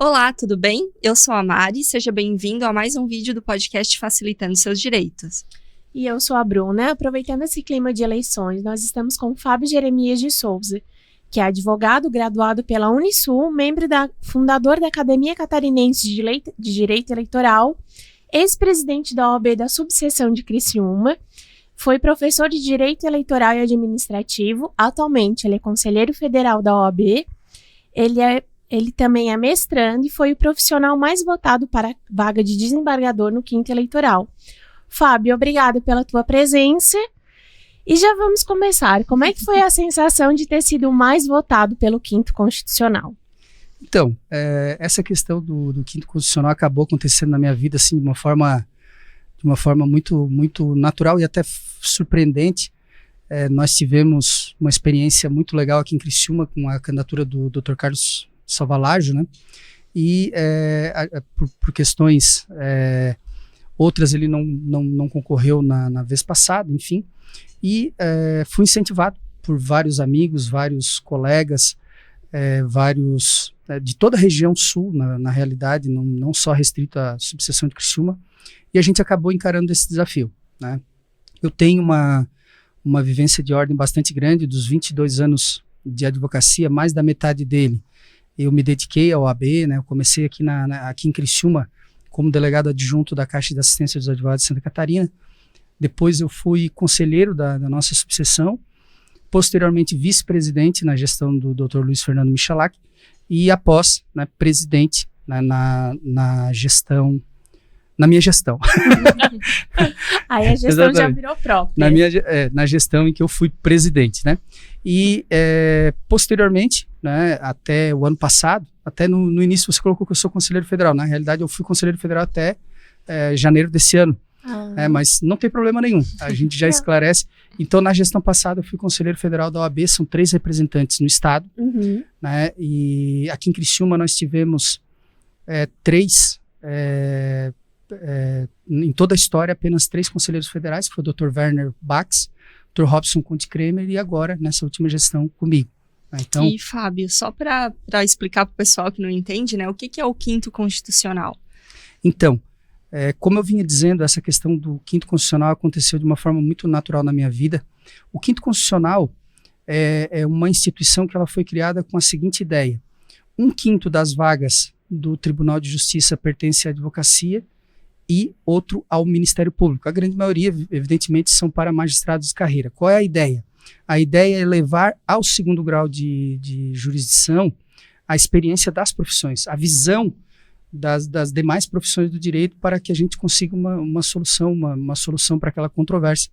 Olá, tudo bem? Eu sou a Mari, seja bem-vindo a mais um vídeo do podcast Facilitando Seus Direitos. E eu sou a Bruna. Aproveitando esse clima de eleições, nós estamos com o Fábio Jeremias de Souza, que é advogado graduado pela Unisul, fundador da Academia Catarinense de Direito Eleitoral, ex-presidente da OAB da subseção de Criciúma, foi professor de Direito Eleitoral e Administrativo, atualmente ele é conselheiro federal da OAB, ele também é mestrando e foi o profissional mais votado para a vaga de desembargador no 5º eleitoral. Fábio, obrigada pela tua presença. E já vamos começar. Como é que foi a sensação de ter sido o mais votado pelo 5º Constitucional? Então, essa questão do 5º Constitucional acabou acontecendo na minha vida assim, de uma forma muito, muito natural e até surpreendente. Nós tivemos uma experiência muito legal aqui em Criciúma com a candidatura do Dr. Carlos Salvalaggio, né? E por questões outras ele não concorreu na vez passada, enfim, e fui incentivado por vários amigos, vários colegas, vários de toda a região sul, na realidade, não só restrito à subseção de Criciúma, e a gente acabou encarando esse desafio, né? Eu tenho uma vivência de ordem bastante grande, dos 22 anos de advocacia, mais da metade dele eu me dediquei ao OAB, né? Eu comecei aqui em Criciúma como delegado adjunto da Caixa de Assistência dos Advogados de Santa Catarina. Depois eu fui conselheiro da nossa subseção, posteriormente vice-presidente na gestão do Dr. Luiz Fernando Michalak e após, né, presidente, né, na minha gestão. Aí a gestão já virou própria. Na gestão em que eu fui presidente, né? E posteriormente, né, até o ano passado, até no início você colocou que eu sou conselheiro federal. Na realidade, eu fui conselheiro federal até janeiro desse ano. Mas não tem problema nenhum, a gente já esclarece. Então, na gestão passada, eu fui conselheiro federal da OAB, são 3 representantes no estado, né? E aqui em Criciúma nós tivemos 3... em toda a história, apenas 3 conselheiros federais, que foi o Dr. Werner Bax, Dr. Robson Conte Kremer e agora, nessa última gestão, comigo. Então, e, Fábio, só para explicar para o pessoal que não entende, né, o que é o 5º Constitucional? Então, como eu vinha dizendo, essa questão do 5º Constitucional aconteceu de uma forma muito natural na minha vida. O 5º Constitucional é uma instituição que ela foi criada com a seguinte ideia: 1/5 das vagas do Tribunal de Justiça pertence à advocacia e outro ao Ministério Público. A grande maioria, evidentemente, são para magistrados de carreira. Qual é a ideia? A ideia é levar ao 2º grau de jurisdição a experiência das profissões, a visão das demais profissões do direito para que a gente consiga uma solução para aquela controvérsia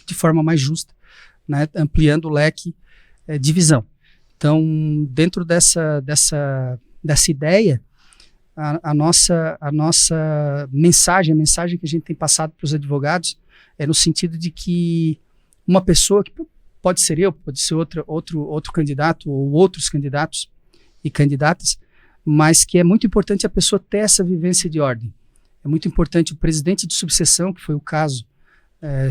de forma mais justa, né, ampliando o leque de visão. Então, dentro dessa ideia, a nossa mensagem, a mensagem que a gente tem passado para os advogados é no sentido de que uma pessoa, que pode ser eu, pode ser outro candidato ou outros candidatos e candidatas, mas que é muito importante a pessoa ter essa vivência de ordem. É muito importante o presidente de subseção, que foi o caso,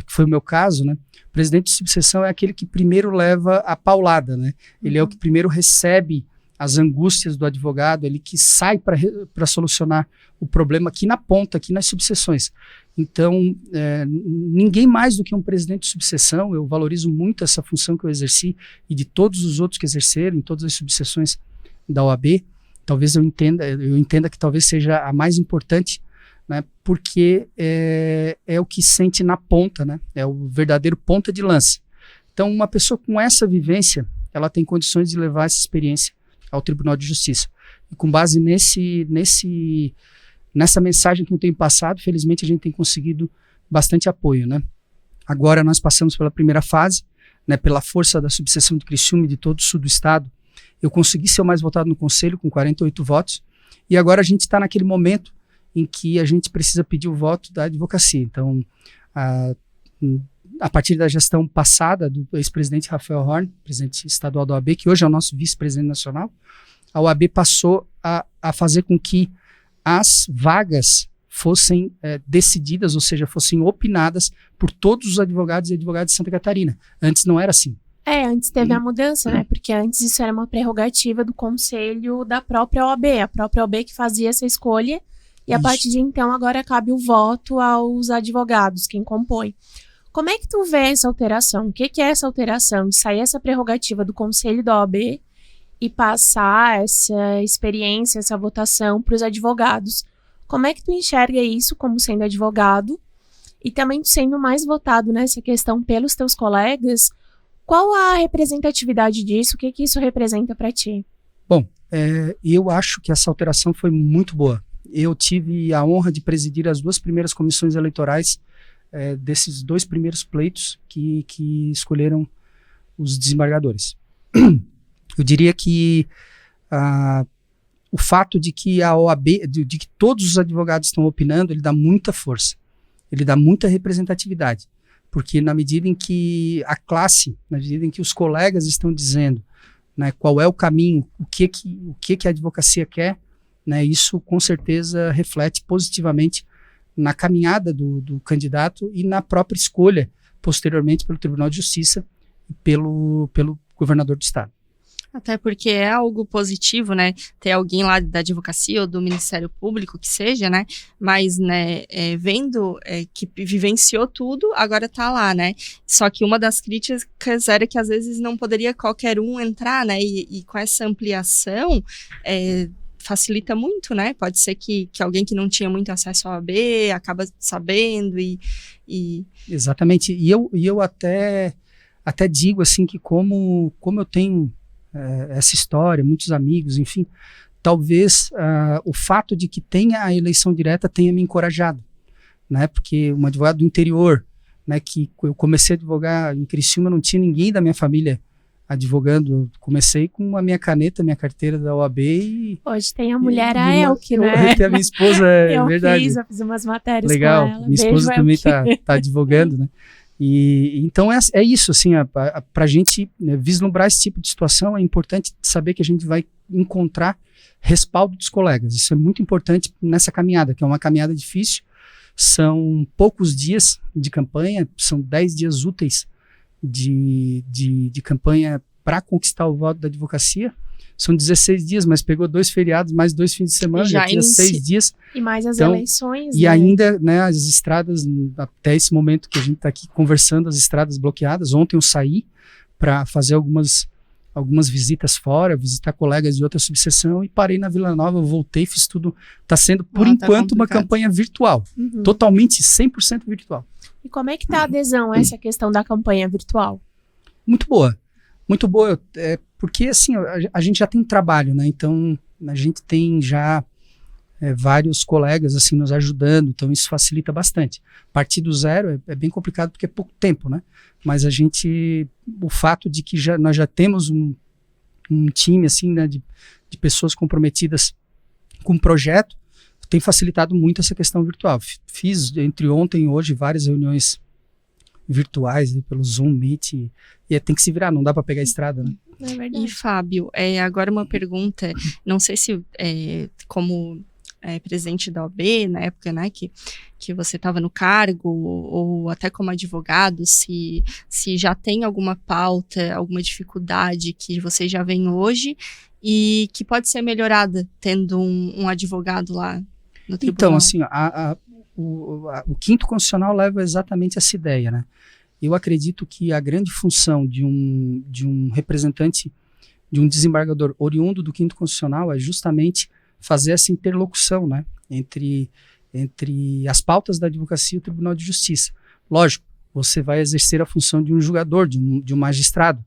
que foi o meu caso, né? O presidente de subseção é aquele que primeiro leva a paulada, né? Ele é o que primeiro recebe as angústias do advogado, ele que sai para solucionar o problema aqui na ponta, aqui nas subseções. Então, ninguém mais do que um presidente de subseção. Eu valorizo muito essa função que eu exerci e de todos os outros que exerceram em todas as subseções da OAB. Talvez eu entenda que talvez seja a mais importante, né, porque é o que sente na ponta, né, é o verdadeiro ponta de lança. Então, uma pessoa com essa vivência, ela tem condições de levar essa experiência ao Tribunal de Justiça. E com base nessa mensagem que eu tenho passado, felizmente a gente tem conseguido bastante apoio, né? Agora nós passamos pela primeira fase, né, pela força da subseção de Criciúma e de todo o sul do estado. Eu consegui ser o mais votado no Conselho, com 48 votos, e agora a gente está naquele momento em que a gente precisa pedir o voto da advocacia. Então, a partir da gestão passada do ex-presidente Rafael Horn, presidente estadual da OAB, que hoje é o nosso vice-presidente nacional, a OAB passou a fazer com que as vagas fossem decididas, ou seja, fossem opinadas por todos os advogados e advogadas de Santa Catarina. Antes não era assim. Antes teve a mudança, né? Porque antes isso era uma prerrogativa do conselho da própria OAB, a própria OAB que fazia essa escolha, e a Isso. partir de então agora cabe o voto aos advogados, quem compõe. Como é que tu vê essa alteração? O que é essa alteração de sair essa prerrogativa do conselho da OAB e passar essa experiência, essa votação para os advogados? Como é que tu enxerga isso como sendo advogado e também sendo mais votado nessa questão pelos teus colegas? Qual a representatividade disso? O que isso representa para ti? Bom, eu acho que essa alteração foi muito boa. Eu tive a honra de presidir as 2 primeiras comissões eleitorais desses 2 primeiros pleitos que escolheram os desembargadores. Eu diria que o fato de que a OAB, de que todos os advogados estão opinando, ele dá muita força, ele dá muita representatividade, porque na medida em que a classe, na medida em que os colegas estão dizendo, né, qual é o caminho, o que a advocacia quer, né, isso com certeza reflete positivamente na caminhada do candidato e na própria escolha, posteriormente, pelo Tribunal de Justiça e pelo governador do estado. Até porque é algo positivo, né, ter alguém lá da advocacia ou do Ministério Público, que seja, né, mas, né, vendo que vivenciou tudo, agora tá lá, né, só que uma das críticas era que às vezes não poderia qualquer um entrar, né, e com essa ampliação, facilita muito, né, pode ser que alguém que não tinha muito acesso à OAB acaba sabendo e... Exatamente, e eu até digo, assim, que como eu tenho essa história, muitos amigos, enfim, talvez o fato de que tenha a eleição direta tenha me encorajado, né, porque um advogado do interior, né, que eu comecei a advogar em Criciúma, não tinha ninguém da minha família advogando, eu comecei com a minha caneta, minha carteira da OAB e... Hoje tem a mulher, a Elke, né? A minha esposa, verdade. Eu fiz umas matérias legal, com ela. Minha esposa também tá advogando, né? E então é isso, assim, para a gente, né, vislumbrar esse tipo de situação, é importante saber que a gente vai encontrar respaldo dos colegas. Isso é muito importante nessa caminhada, que é uma caminhada difícil. São poucos dias de campanha, são 10 dias úteis de campanha para conquistar o voto da advocacia. São 16 dias, mas pegou 2 feriados, mais 2 fins de semana, já tinha 6 dias. E mais as eleições. E ainda, né, as estradas, até esse momento que a gente está aqui conversando, as estradas bloqueadas. Ontem eu saí para fazer algumas visitas fora, visitar colegas de outra subseção e parei na Vila Nova, eu voltei, fiz tudo. Está sendo, por enquanto, uma campanha virtual. Totalmente, 100% virtual. E como é que está a adesão a essa questão da campanha virtual? Muito boa. Muito boa, porque assim, a gente já tem trabalho, né? Então a gente tem já vários colegas assim nos ajudando, então isso facilita bastante. Partir do zero é bem complicado porque é pouco tempo, né? Mas o fato de que nós já temos um time assim, né, de pessoas comprometidas com o projeto, tem facilitado muito essa questão virtual. Fiz entre ontem e hoje várias reuniões virtuais pelo Zoom, Meet, e tem que se virar, não dá para pegar a estrada, né? É verdade. E Fábio, agora uma pergunta, não sei se como presidente da OAB, na época, né, que você estava no cargo, ou até como advogado, se já tem alguma pauta, alguma dificuldade que você já vem hoje e que pode ser melhorada tendo um advogado lá no tribunal. Então, assim, o quinto constitucional leva exatamente essa ideia, né? Eu acredito que a grande função de um representante, de um desembargador oriundo do quinto constitucional é justamente fazer essa interlocução, né, entre as pautas da advocacia e o Tribunal de Justiça. Lógico, você vai exercer a função de um julgador, de um magistrado,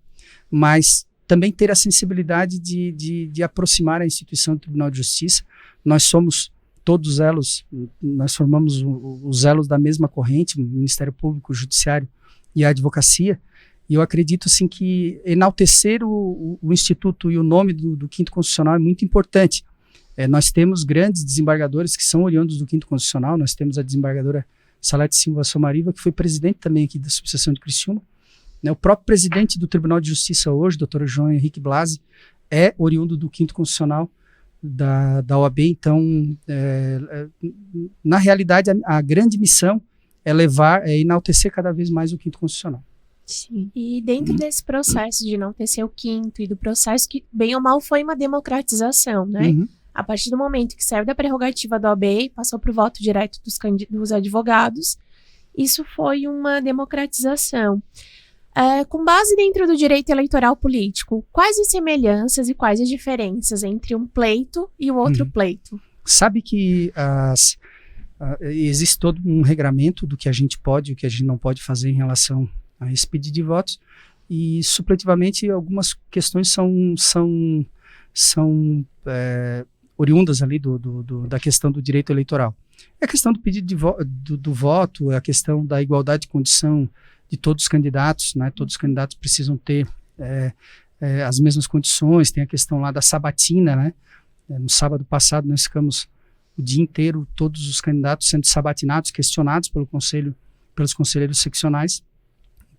mas também ter a sensibilidade de aproximar a instituição do Tribunal de Justiça. Nós somos todos elos, nós formamos os elos da mesma corrente, o Ministério Público, o Judiciário e a Advocacia, e eu acredito assim que enaltecer o Instituto e o nome do Quinto Constitucional é muito importante. Nós temos grandes desembargadores que são oriundos do Quinto Constitucional, nós temos a desembargadora Salete Silva Somariva, que foi presidente também aqui da subseção de Criciúma, né? O próprio presidente do Tribunal de Justiça hoje, doutor João Henrique Blasi, é oriundo do Quinto Constitucional da OAB, então, na realidade, a grande missão é enaltecer cada vez mais o Quinto Constitucional. Sim. E dentro desse processo de não ter seu quinto e do processo que, bem ou mal, foi uma democratização, né? Uhum. A partir do momento que saiu da prerrogativa da OAB e passou para o voto direto dos advogados, isso foi uma democratização. Com base dentro do direito eleitoral político, quais as semelhanças e quais as diferenças entre um pleito e o outro pleito? Sabe que existe todo um regramento do que a gente pode e o que a gente não pode fazer em relação a esse pedido de votos, e supletivamente algumas questões são oriundas ali da questão do direito eleitoral. É a questão do pedido do voto, é a questão da igualdade de condição de todos os candidatos, né? Todos os candidatos precisam ter as mesmas condições. Tem a questão lá da sabatina, né? No sábado passado nós ficamos o dia inteiro, todos os candidatos sendo sabatinados, questionados pelos conselheiros seccionais.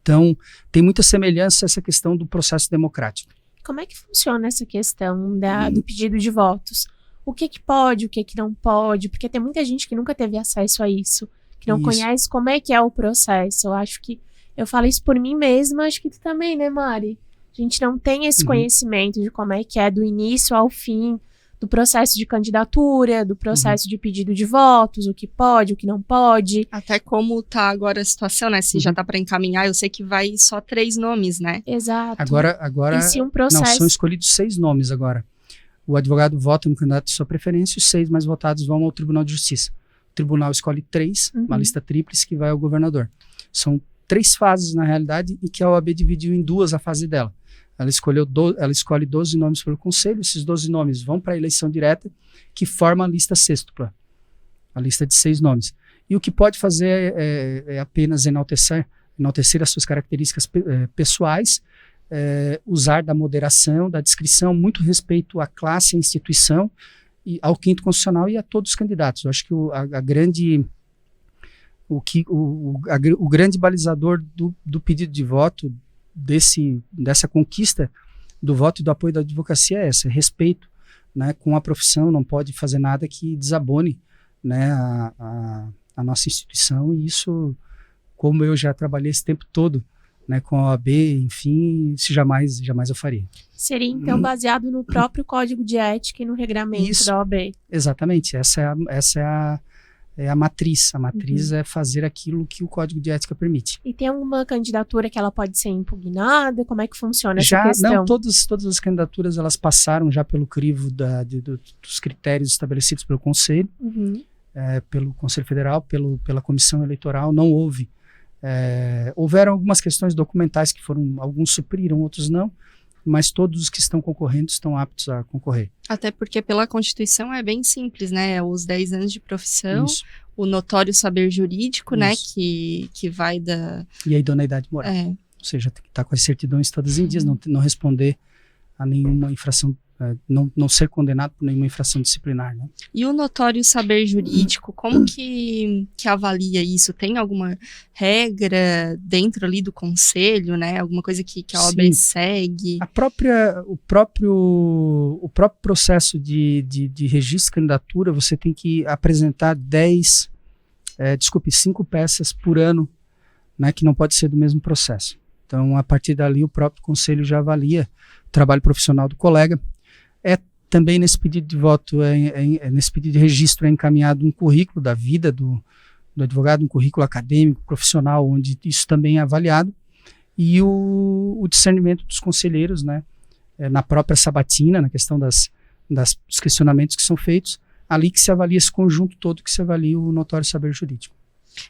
Então, tem muita semelhança essa questão do processo democrático. Como é que funciona essa questão do pedido de votos? O que pode, o que não pode? Porque tem muita gente que nunca teve acesso a isso, que não conhece como é que é o processo. Eu acho que, eu falo isso por mim mesma, acho que tu também, né, Mari? A gente não tem esse conhecimento de como é que é do início ao fim, do processo de candidatura, do processo de pedido de votos, o que pode, o que não pode. Até como tá agora a situação, né? Se já tá para encaminhar, eu sei que vai só 3 nomes, né? Exato. Agora E se um processo... não, são escolhidos 6 nomes agora. O advogado vota no candidato de sua preferência, os 6 mais votados vão ao Tribunal de Justiça. O tribunal escolhe 3, uma lista tríplice que vai ao governador. São 3 fases, na realidade, e que a OAB dividiu em 2 a fase dela. Ela escolhe 12 nomes pelo conselho, esses 12 nomes vão para a eleição direta, que forma a lista sextupla, a lista de 6 nomes. E o que pode fazer é apenas enaltecer as suas características pessoais, usar da moderação, da discrição, muito respeito à classe, à instituição, e ao quinto constitucional e a todos os candidatos. Eu acho que o grande balizador do pedido de voto, dessa conquista do voto e do apoio da advocacia é respeito, né, com a profissão. Não pode fazer nada que desabone, né, a nossa instituição, e isso, como eu já trabalhei esse tempo todo, né, com a OAB, enfim, isso jamais eu faria. Seria, então, baseado no próprio Código de Ética e no regramento da OAB. Exatamente, essa é a matriz. A matriz é fazer aquilo que o Código de Ética permite. E tem alguma candidatura que ela pode ser impugnada? Como é que funciona essa questão? Não, todas as candidaturas elas passaram já pelo crivo dos critérios estabelecidos pelo Conselho, pelo Conselho Federal, pela Comissão Eleitoral. Não houve. Houveram algumas questões documentais que alguns supriram, outros não, mas todos os que estão concorrendo estão aptos a concorrer. Até porque pela Constituição é bem simples, né? Os 10 anos de profissão, Isso. O notório saber jurídico, Isso. né? Que vai da... E a idoneidade moral. Ou seja, tem que estar com as certidões todas em dias, não responder a nenhuma infração, não ser condenado por nenhuma infração disciplinar, né? E o notório saber jurídico, como que avalia isso? Tem alguma regra dentro ali do conselho, né? Alguma coisa que a OAB segue? O próprio processo de registro de candidatura, você tem que apresentar 5 peças por ano, né, que não pode ser do mesmo processo. Então, a partir dali, o próprio conselho já avalia o trabalho profissional do colega. Também nesse pedido de voto, nesse pedido de registro, é encaminhado um currículo da vida do advogado, um currículo acadêmico, profissional, onde isso também é avaliado, e o discernimento dos conselheiros, né, na própria sabatina, na questão dos questionamentos que são feitos, ali que se avalia esse conjunto todo, que se avalia o notório saber jurídico.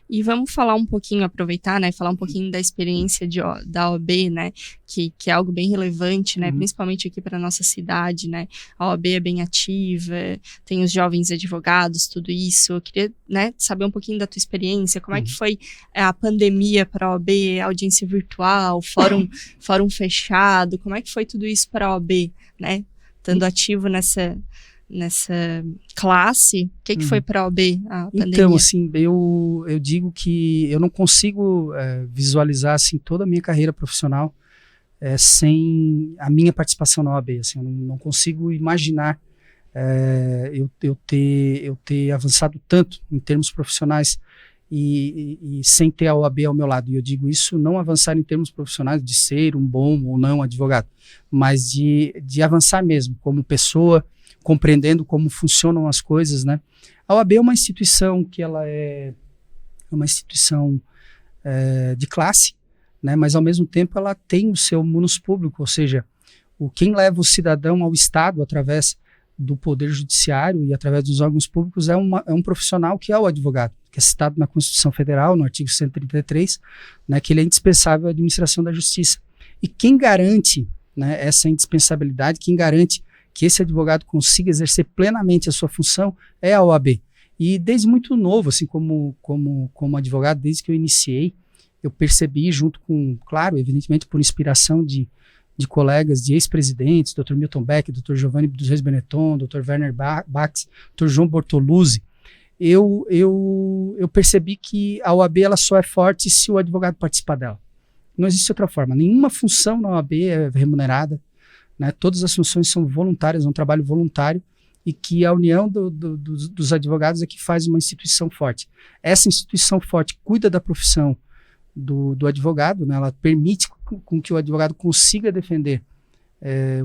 E vamos falar um pouquinho, aproveitar, né, falar um pouquinho da experiência da OAB, né, que é algo bem relevante, né, principalmente aqui para nossa cidade, né, a OAB é bem ativa, tem os jovens advogados, tudo isso. Eu queria, né, saber um pouquinho da tua experiência, como é que foi a pandemia para a OAB, audiência virtual, fórum fechado, como é que foi tudo isso para a OAB, né, estando ativo nessa classe. O que foi para a OAB a pandemia? Então, assim, eu digo que eu não consigo visualizar, assim, toda a minha carreira profissional sem a minha participação na OAB. Assim, eu não consigo imaginar eu ter avançado tanto em termos profissionais e sem ter a OAB ao meu lado. E eu digo isso não avançar em termos profissionais de ser um bom ou não advogado, mas de avançar mesmo como pessoa, compreendendo como funcionam as coisas, né? A OAB é uma instituição que ela é uma instituição de classe, né? Mas ao mesmo tempo ela tem o seu munus público, ou seja, quem leva o cidadão ao Estado através do Poder Judiciário e através dos órgãos públicos é um profissional que é o advogado, que é citado na Constituição Federal, no artigo 133, né, que ele é indispensável à administração da justiça. E quem garante, né, essa indispensabilidade, quem garante que esse advogado consiga exercer plenamente a sua função é a OAB. E desde muito novo, assim como advogado, desde que eu iniciei, eu percebi junto com, claro, evidentemente por inspiração de colegas, de ex-presidentes, Dr. Milton Beck, Dr. Giovanni dos Reis Benetton, Dr. Werner Bax, Dr. João Bortoluzzi, eu percebi que a OAB ela só é forte se o advogado participar dela. Não existe outra forma. Nenhuma função na OAB é remunerada, né? Todas as funções são voluntárias, é um trabalho voluntário, e que a união dos advogados é que faz uma instituição forte. Essa instituição forte cuida da profissão do advogado, né? Ela permite com que o advogado consiga defender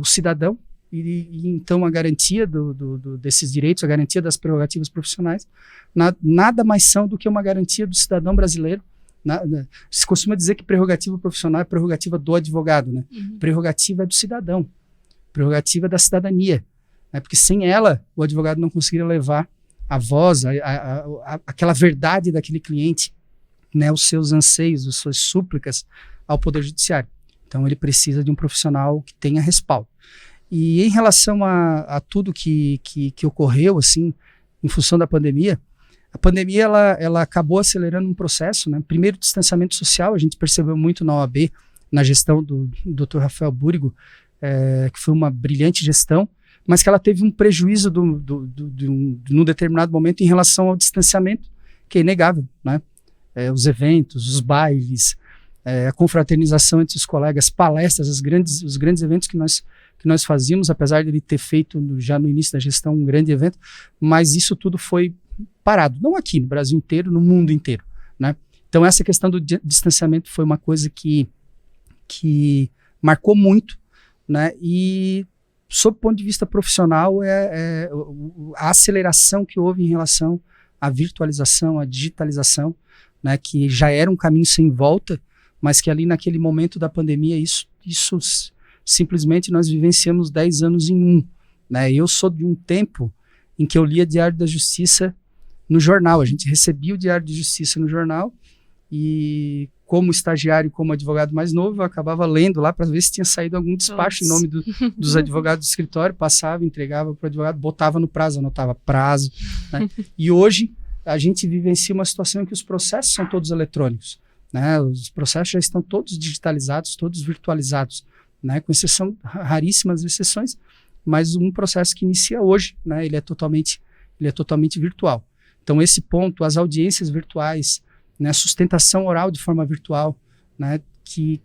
o cidadão e então a garantia desses direitos, a garantia das prerrogativas profissionais, nada mais são do que uma garantia do cidadão brasileiro. Se costuma dizer que prerrogativa profissional é prerrogativa do advogado, né? Prerrogativa é do cidadão, prerrogativa é da cidadania, né? Porque sem ela o advogado não conseguiria levar a voz, aquela verdade daquele cliente, né, os seus anseios, as suas súplicas ao Poder Judiciário. Então ele precisa de um profissional que tenha respaldo. E em relação a tudo que ocorreu, assim, em função da pandemia, a pandemia ela acabou acelerando um processo, né? Primeiro, distanciamento social, a gente percebeu muito na OAB, na gestão do Dr. Rafael Búrigo, que foi uma brilhante gestão, mas que ela teve um prejuízo num determinado momento em relação ao distanciamento, que é inegável, né? Os eventos, os bailes, a confraternização entre os colegas, palestras, os grandes eventos que nós fazíamos, apesar de ele ter feito já no início da gestão um grande evento, mas isso tudo foi parado, não aqui no Brasil inteiro, no mundo inteiro, né? Então essa questão do distanciamento foi uma coisa que marcou muito, né? E sob o ponto de vista profissional a aceleração que houve em relação à virtualização, à digitalização, né, que já era um caminho sem volta, mas que ali naquele momento da pandemia isso simplesmente nós vivenciamos 10 anos em um, né? Eu sou de um tempo em que eu lia Diário da Justiça no jornal, a gente recebia o Diário de Justiça no jornal e como estagiário, como advogado mais novo, eu acabava lendo lá para ver se tinha saído algum despacho em nome dos advogados do escritório, passava, entregava para o advogado, botava no prazo, anotava prazo, né? E hoje a gente vivencia uma situação em que os processos são todos eletrônicos, né? Os processos já estão todos digitalizados, todos virtualizados, né? Com exceção, raríssimas exceções, mas um processo que inicia hoje, né? Ele é totalmente virtual. Então esse ponto, as audiências virtuais, né? A sustentação oral de forma virtual, né? Que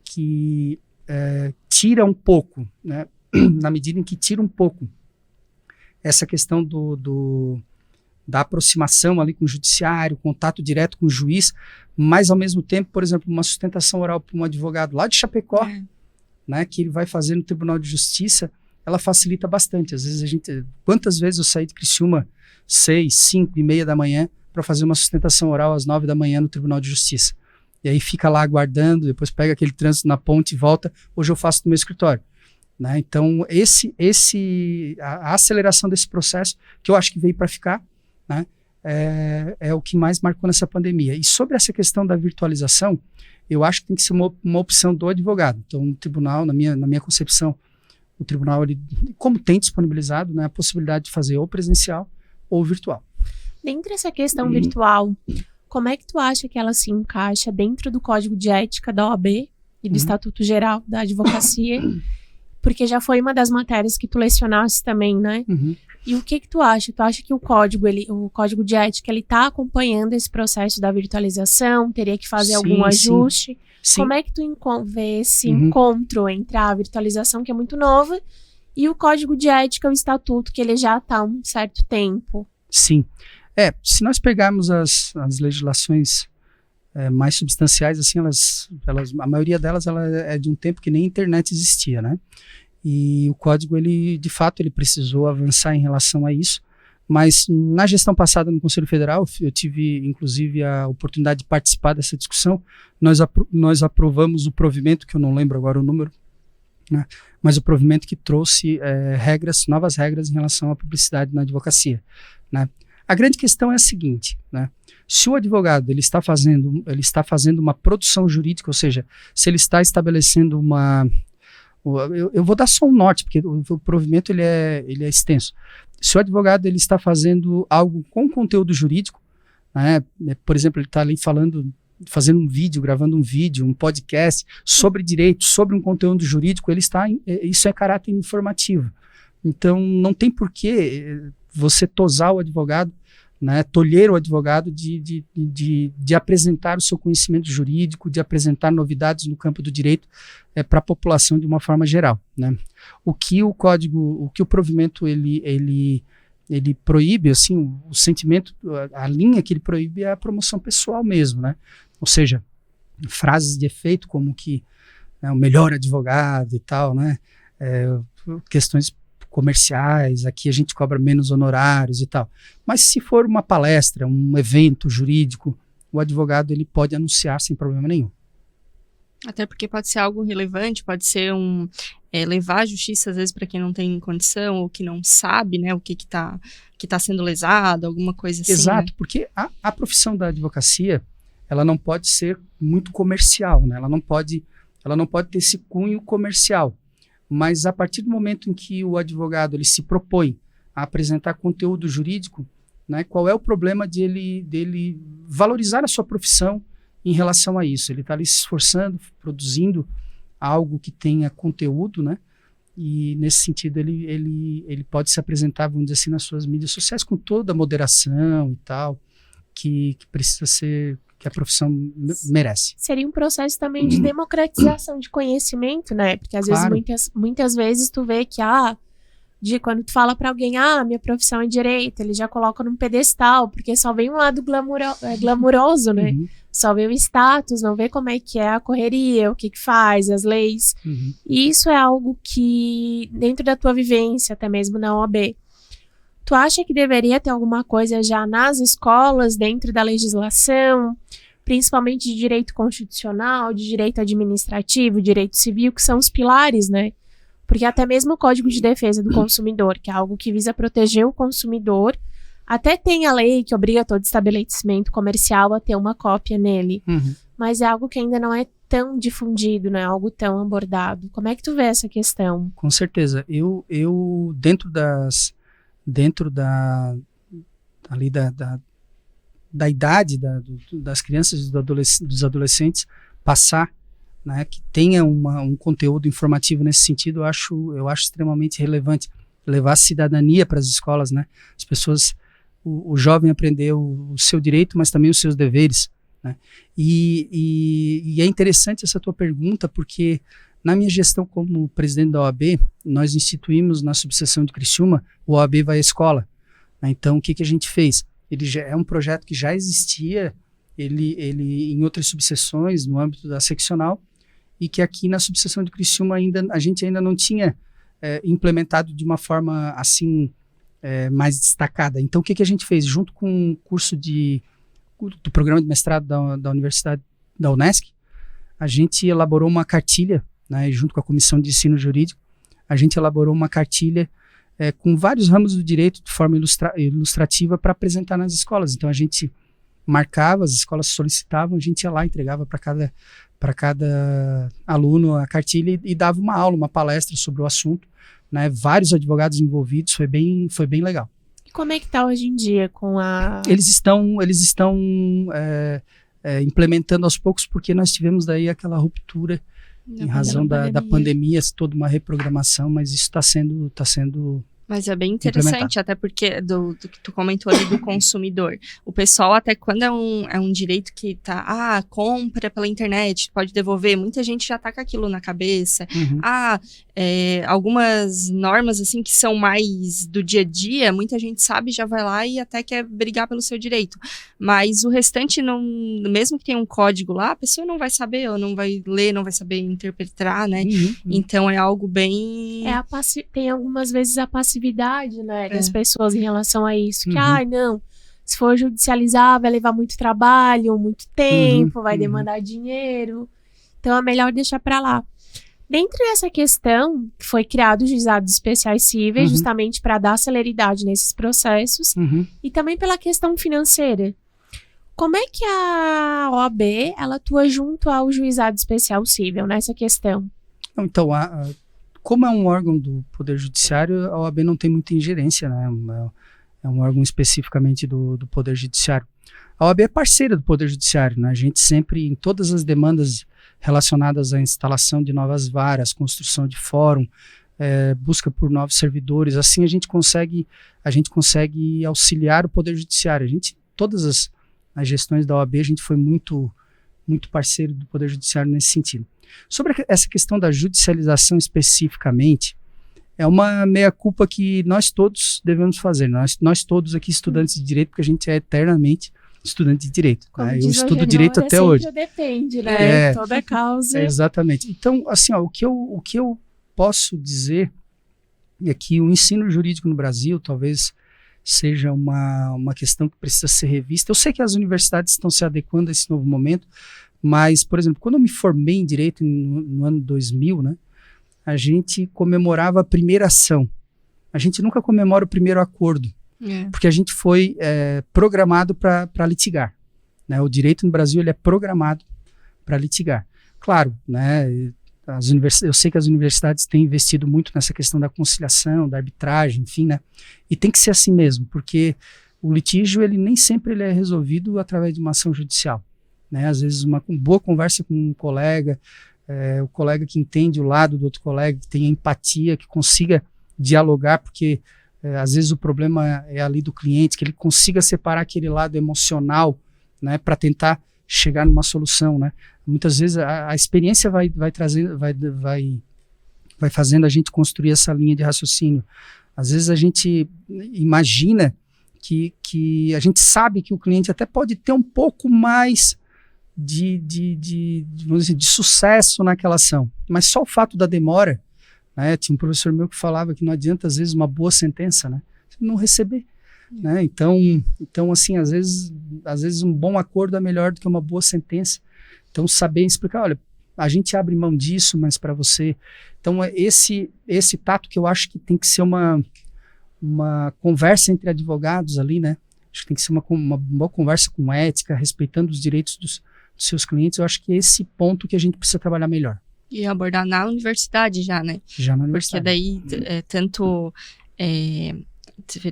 tira um pouco, né? Na medida em que tira um pouco essa questão da aproximação ali com o judiciário, contato direto com o juiz, mas ao mesmo tempo, por exemplo, uma sustentação oral para um advogado lá de Chapecó, né, que ele vai fazer no Tribunal de Justiça, ela facilita bastante. Às vezes quantas vezes eu saí de Criciúma 6, 5 e meia da manhã para fazer uma sustentação oral às 9 da manhã no Tribunal de Justiça. E aí fica lá aguardando, depois pega aquele trânsito na ponte e volta, hoje eu faço no meu escritório. Né? Então a aceleração desse processo, que eu acho que veio para ficar, né, é o que mais marcou nessa pandemia. E sobre essa questão da virtualização, eu acho que tem que ser uma opção do advogado. Então, o tribunal, na minha concepção, o tribunal, ele, como tem disponibilizado, né, a possibilidade de fazer ou presencial ou virtual. Dentro dessa questão virtual, como é que tu acha que ela se encaixa dentro do Código de Ética da OAB e do Estatuto Geral da Advocacia? Porque já foi uma das matérias que tu lecionaste também, né? E o que tu acha? Tu acha que o Código de Ética, ele tá acompanhando esse processo da virtualização? Teria que fazer algum ajuste? Sim. Como é que tu vê esse encontro entre a virtualização, que é muito nova, e o Código de Ética, o Estatuto, que ele já está há um certo tempo? Sim. Se nós pegarmos as legislações mais substanciais, assim, a maioria delas ela é de um tempo que nem a internet existia, né? E o código, ele, de fato, ele precisou avançar em relação a isso, mas na gestão passada no Conselho Federal, eu tive, inclusive, a oportunidade de participar dessa discussão. Nós aprovamos o provimento, que eu não lembro agora o número, né? Mas o provimento que trouxe novas regras em relação à publicidade na advocacia, né? A grande questão é a seguinte, né? Se o advogado ele está fazendo uma produção jurídica, ou seja, se ele está estabelecendo eu vou dar só um norte, porque o provimento ele é extenso. Se o advogado ele está fazendo algo com conteúdo jurídico, né? Por exemplo, ele está ali fazendo um vídeo, gravando um vídeo, um podcast sobre direito, sobre um conteúdo jurídico, isso é caráter informativo. Então, não tem por que você tosar o advogado, né, tolher o advogado de apresentar o seu conhecimento jurídico, de apresentar novidades no campo do direito para a população de uma forma geral, né? O que o provimento ele proíbe, assim, o sentimento, a linha que ele proíbe é a promoção pessoal mesmo, né? Ou seja, frases de efeito como que o melhor advogado e tal, né? Questões comerciais, aqui a gente cobra menos honorários e tal. Mas se for uma palestra, um evento jurídico, o advogado ele pode anunciar sem problema nenhum. Até porque pode ser algo relevante, pode ser levar a justiça, às vezes, para quem não tem condição ou que não sabe, né, o que tá sendo lesado, alguma coisa assim. Exato, né? Porque a profissão da advocacia, ela não pode ser muito comercial, né? Ela não pode ter esse cunho comercial. Mas a partir do momento em que o advogado ele se propõe a apresentar conteúdo jurídico, né, qual é o problema dele valorizar a sua profissão em relação a isso? Ele está ali se esforçando, produzindo algo que tenha conteúdo, né? E nesse sentido ele pode se apresentar, vamos dizer assim, nas suas mídias sociais com toda a moderação e tal, que precisa ser, que a profissão merece. Seria um processo também de democratização de conhecimento, né? Porque às vezes, muitas vezes tu vê que, quando tu fala pra alguém, minha profissão é direito, ele já coloca num pedestal, porque só vem um lado glamuroso, né? Uhum. Só vê o status, não vê como é que é a correria, o que faz, as leis. Uhum. E isso é algo que, dentro da tua vivência, até mesmo na OAB, tu acha que deveria ter alguma coisa já nas escolas, dentro da legislação, principalmente de direito constitucional, de direito administrativo, direito civil, que são os pilares, né? Porque até mesmo o Código de Defesa do Consumidor, que é algo que visa proteger o consumidor, até tem a lei que obriga todo estabelecimento comercial a ter uma cópia nele. Uhum. Mas é algo que ainda não é tão difundido, não é algo tão abordado. Como é que tu vê essa questão? Com certeza. Eu dentro da idade das crianças e dos adolescentes, passar, né, que tenha um conteúdo informativo nesse sentido, eu acho extremamente relevante. Levar a cidadania para as escolas, né? As pessoas, o jovem aprender o seu direito, mas também os seus deveres, né? E é interessante essa tua pergunta, porque na minha gestão como presidente da OAB, nós instituímos na subseção de Criciúma o OAB Vai à Escola, né? Então, o que a gente fez? Ele já é um projeto que já existia, ele em outras subseções, no âmbito da seccional, e que aqui na subseção de Criciúma a gente ainda não tinha implementado de uma forma assim mais destacada. Então, o que a gente fez? Junto com o curso do programa de mestrado da Universidade da Unesc, a gente elaborou uma cartilha, né, junto com a Comissão de Ensino Jurídico, a gente elaborou uma cartilha com vários ramos do direito de forma ilustrativa para apresentar nas escolas. Então, a gente marcava, as escolas solicitavam, a gente ia lá, entregava para cada aluno a cartilha e dava uma aula, uma palestra sobre o assunto, né? Vários advogados envolvidos, foi bem legal. E como é que está hoje em dia com a... Eles estão implementando aos poucos, porque nós tivemos daí aquela ruptura em razão da pandemia, toda uma reprogramação, mas isso está sendo Mas é bem interessante, até porque do que tu comentou ali do consumidor. O pessoal, até quando é um direito que tá, compra pela internet, pode devolver, muita gente já tá com aquilo na cabeça. Algumas normas, assim, que são mais do dia a dia, muita gente sabe, já vai lá e até quer brigar pelo seu direito. Mas o restante, não, mesmo que tenha um código lá, a pessoa não vai saber, ou não vai ler, não vai saber interpretar, né? Então, é algo bem... Tem algumas vezes a passividade, né, das pessoas em relação a isso. Que, não, se for judicializar, vai levar muito trabalho, muito tempo, vai demandar dinheiro. Então, é melhor deixar para lá. Dentro dessa questão, foi criado os juizados especiais cíveis, justamente para dar celeridade nesses processos, e também pela questão financeira. Como é que a OAB, ela atua junto ao juizado especial cível nessa questão? Então, como é um órgão do Poder Judiciário, a OAB não tem muita ingerência, né? É um órgão especificamente do Poder Judiciário. A OAB é parceira do Poder Judiciário, né? A gente sempre, em todas as demandas relacionadas à instalação de novas varas, construção de fórum, busca por novos servidores, assim a gente consegue auxiliar o Poder Judiciário. Todas as gestões da OAB, a gente foi muito, muito parceiro do Poder Judiciário nesse sentido. Sobre essa questão da judicialização especificamente, é uma meia-culpa que nós todos devemos fazer. Nós todos aqui, estudantes de direito, porque a gente é eternamente estudante de direito. Né? Eu estudo direito até hoje. Depende, né? Toda causa. Exatamente. Então, assim, o que eu posso dizer é que o ensino jurídico no Brasil talvez seja uma questão que precisa ser revista. Eu sei que as universidades estão se adequando a esse novo momento, mas, por exemplo, quando eu me formei em Direito no ano 2000, né, a gente comemorava a primeira ação. A gente nunca comemora o primeiro acordo, porque a gente foi programado para litigar. Né? O direito no Brasil ele é programado para litigar. Claro, né, eu sei que as universidades têm investido muito nessa questão da conciliação, da arbitragem, enfim, né, e tem que ser assim mesmo, porque o litígio ele nem sempre ele é resolvido através de uma ação judicial. Né? Às vezes uma boa conversa com um colega, o colega que entende o lado do outro colega, que tenha empatia, que consiga dialogar, porque às vezes o problema é ali do cliente, que ele consiga separar aquele lado emocional, né, para tentar chegar numa solução. Né? Muitas vezes a experiência vai fazendo a gente construir essa linha de raciocínio. Às vezes a gente imagina que a gente sabe que o cliente até pode ter um pouco mais vamos dizer, de sucesso naquela ação, mas só o fato da demora, né? Tinha um professor meu que falava que não adianta às vezes uma boa sentença, né? Não receber, né? Então assim, às vezes um bom acordo é melhor do que uma boa sentença. Então saber explicar, olha, a gente abre mão disso, mas para você, então esse tato que eu acho que tem que ser uma conversa entre advogados ali, né? Acho que tem que ser uma boa conversa com ética, respeitando os direitos dos seus clientes. Eu acho que é esse ponto que a gente precisa trabalhar melhor. E abordar na universidade já, né? Já na universidade. Porque daí, tanto...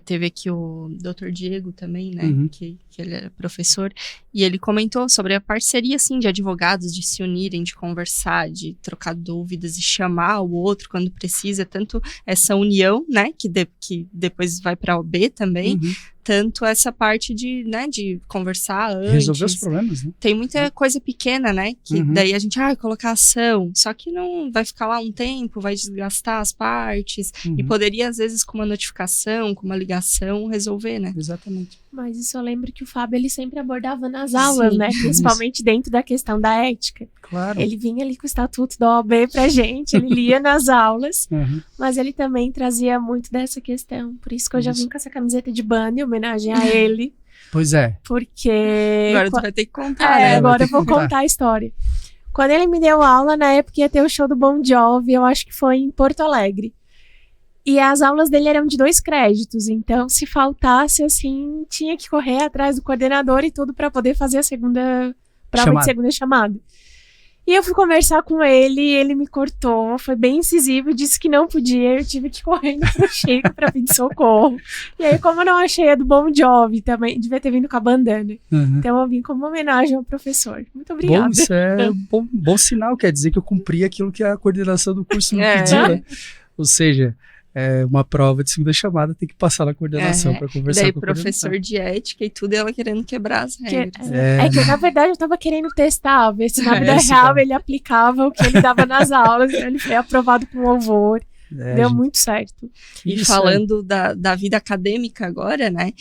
teve aqui o Dr. Diego também, né? Que ele é professor. E ele comentou sobre a parceria, assim, de advogados, de se unirem, de conversar, de trocar dúvidas e chamar o outro quando precisa. Tanto essa união, né? Que depois vai para a OAB também. Tanto essa parte de conversar antes. Resolver os problemas, né? Tem muita coisa pequena, né? Que daí a gente, colocar ação. Só que não vai ficar lá um tempo, vai desgastar as partes. E poderia, às vezes, com uma notificação, com uma ligação, resolver, né? Exatamente. Mas isso eu lembro que o Fábio, ele sempre abordava nas aulas, né? Principalmente dentro da questão da ética. Claro. Ele vinha ali com o estatuto da OAB pra gente, ele lia nas aulas, mas ele também trazia muito dessa questão. Por isso que eu já vim com essa camiseta de banho, em homenagem a ele. Pois é. Porque... Agora tu vai ter que contar, né? Agora eu vou contar a história. Quando ele me deu aula, na época ia ter o show do Bon Jovi, eu acho que foi em Porto Alegre. E as aulas dele eram de 2 créditos, então se faltasse, assim, tinha que correr atrás do coordenador e tudo para poder fazer a segunda prova de segunda chamada. E eu fui conversar com ele me cortou, foi bem incisivo, disse que não podia, eu tive que ir correndo pro Chico pra pedir socorro. E aí, como eu não achei a do Bon Jovi, também devia ter vindo com a bandana. Então eu vim como homenagem ao professor. Muito obrigada. Bom, isso é bom sinal, quer dizer que eu cumpri aquilo que a coordenação do curso me pediu, né? Ou seja... uma prova de segunda chamada, tem que passar na coordenação para conversar daí com a professor de ética e tudo, ela querendo quebrar as regras. Que, na verdade, eu tava querendo testar, ver se na vida real ele aplicava o que ele dava nas aulas, ele foi aprovado com louvor. Deu muito certo. E falando da vida acadêmica agora, né?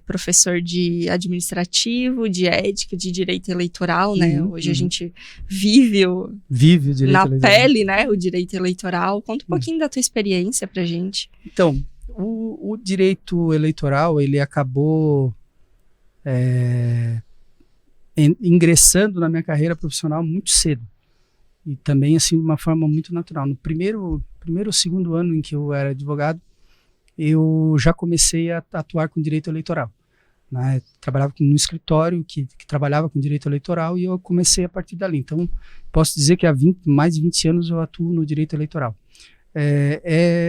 Professor de administrativo, de ética, de direito eleitoral, né? Hoje a gente vive o direito na eleitoral. Pele, né? O direito eleitoral. Conta um pouquinho da tua experiência pra gente. Então, o direito eleitoral, ele acabou ingressando na minha carreira profissional muito cedo. E também, assim, de uma forma muito natural. No primeiro ou segundo ano em que eu era advogado, eu já comecei a atuar com direito eleitoral, né? Trabalhava no escritório que trabalhava com direito eleitoral e eu comecei a partir dali. Então, posso dizer que há mais de 20 anos eu atuo no direito eleitoral.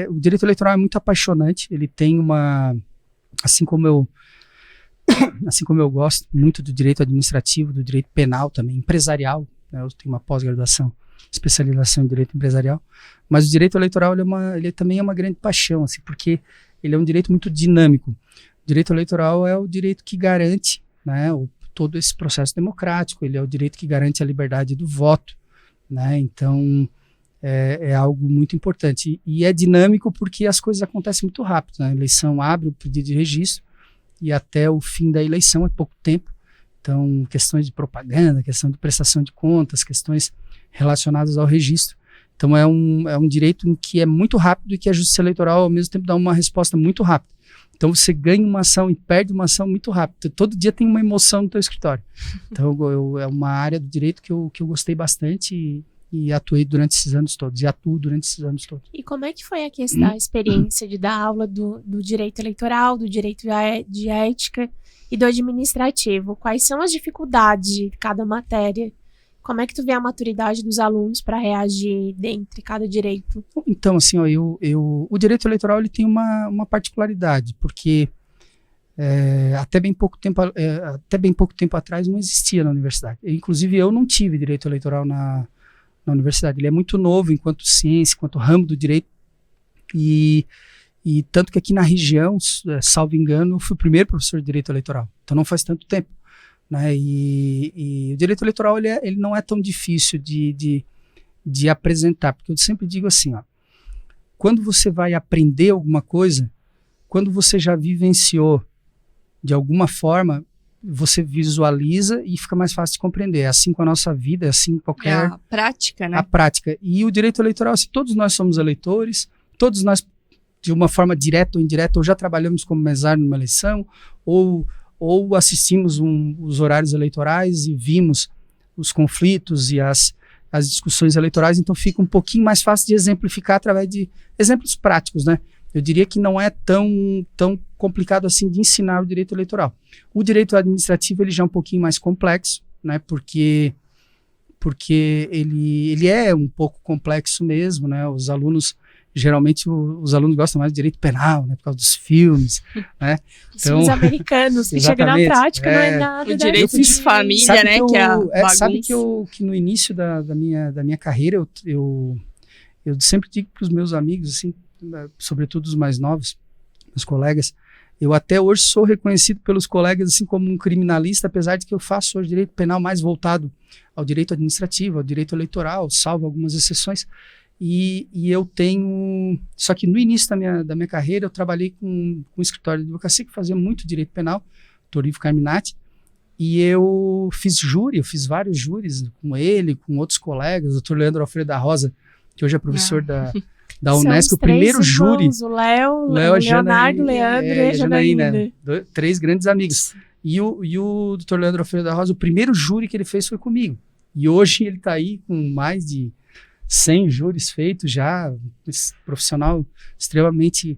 O direito eleitoral é muito apaixonante, ele tem assim como eu gosto muito do direito administrativo, do direito penal também, empresarial, né? Eu tenho uma pós-graduação, especialização em direito empresarial, mas o direito eleitoral ele também é uma grande paixão, assim, porque ele é um direito muito dinâmico. O direito eleitoral é o direito que garante, né, todo esse processo democrático, ele é o direito que garante a liberdade do voto, né? Então é algo muito importante e é dinâmico porque as coisas acontecem muito rápido, né? A eleição abre o pedido de registro e até o fim da eleição é pouco tempo. Então, questões de propaganda, questão de prestação de contas, questões relacionadas ao registro. Então, é um direito em que é muito rápido e que a Justiça Eleitoral, ao mesmo tempo, dá uma resposta muito rápida. Então, você ganha uma ação e perde uma ação muito rápido. Todo dia tem uma emoção no teu escritório. Então, é uma área do direito que eu gostei bastante e atuei durante esses anos todos. E atuo durante esses anos todos. E como é que foi a experiência de dar aula do direito eleitoral, do direito de ética e do administrativo? Quais são as dificuldades de cada matéria? Como é que tu vê a maturidade dos alunos para reagir dentre cada direito? Então, assim, o direito eleitoral ele tem uma particularidade, porque até bem pouco tempo atrás não existia na universidade. Inclusive, eu não tive direito eleitoral na universidade. Ele é muito novo enquanto ciência, enquanto ramo do direito, e tanto que aqui na região, salvo engano, eu fui o primeiro professor de direito eleitoral. Então não faz tanto tempo, né? E o direito eleitoral ele não é tão difícil de apresentar, porque eu sempre digo assim, ó, quando você vai aprender alguma coisa, quando você já vivenciou de alguma forma, você visualiza e fica mais fácil de compreender. É assim com a nossa vida, é assim com qualquer... a prática, né? A prática. E o direito eleitoral, assim, todos nós somos eleitores, todos nós, de uma forma direta ou indireta, ou já trabalhamos como mesário numa eleição, ou assistimos os horários eleitorais e vimos os conflitos e as discussões eleitorais, então fica um pouquinho mais fácil de exemplificar através de exemplos práticos, né? Eu diria que não é tão complicado assim de ensinar o direito eleitoral. O direito administrativo ele já é um pouquinho mais complexo, né? Porque ele é um pouco complexo mesmo, né? Geralmente os alunos gostam mais de direito penal, né? Por causa dos filmes, né? Os filmes americanos, que chega na prática, não é nada. O direito de família, né? Que é a bagunça. Sabe que no início da minha carreira, eu sempre digo para os meus amigos, assim, sobretudo os mais novos, meus colegas, eu até hoje sou reconhecido pelos colegas assim como um criminalista, apesar de que eu faço hoje direito penal mais voltado ao direito administrativo, ao direito eleitoral, salvo algumas exceções, e eu tenho, só que no início da minha carreira eu trabalhei com um escritório de advocacia que fazia muito direito penal, Torrivo Carminati, e eu fiz vários júris com ele, com outros colegas, o Dr. Leandro Alfredo da Rosa, que hoje é professor da Unesco, o primeiro júri. O Leonardo, Leandro e a Janaína. 3 grandes amigos. E o Dr. Leandro Alfredo da Rosa, o primeiro júri que ele fez foi comigo. E hoje ele está aí com mais de 100 júris feitos já, profissional extremamente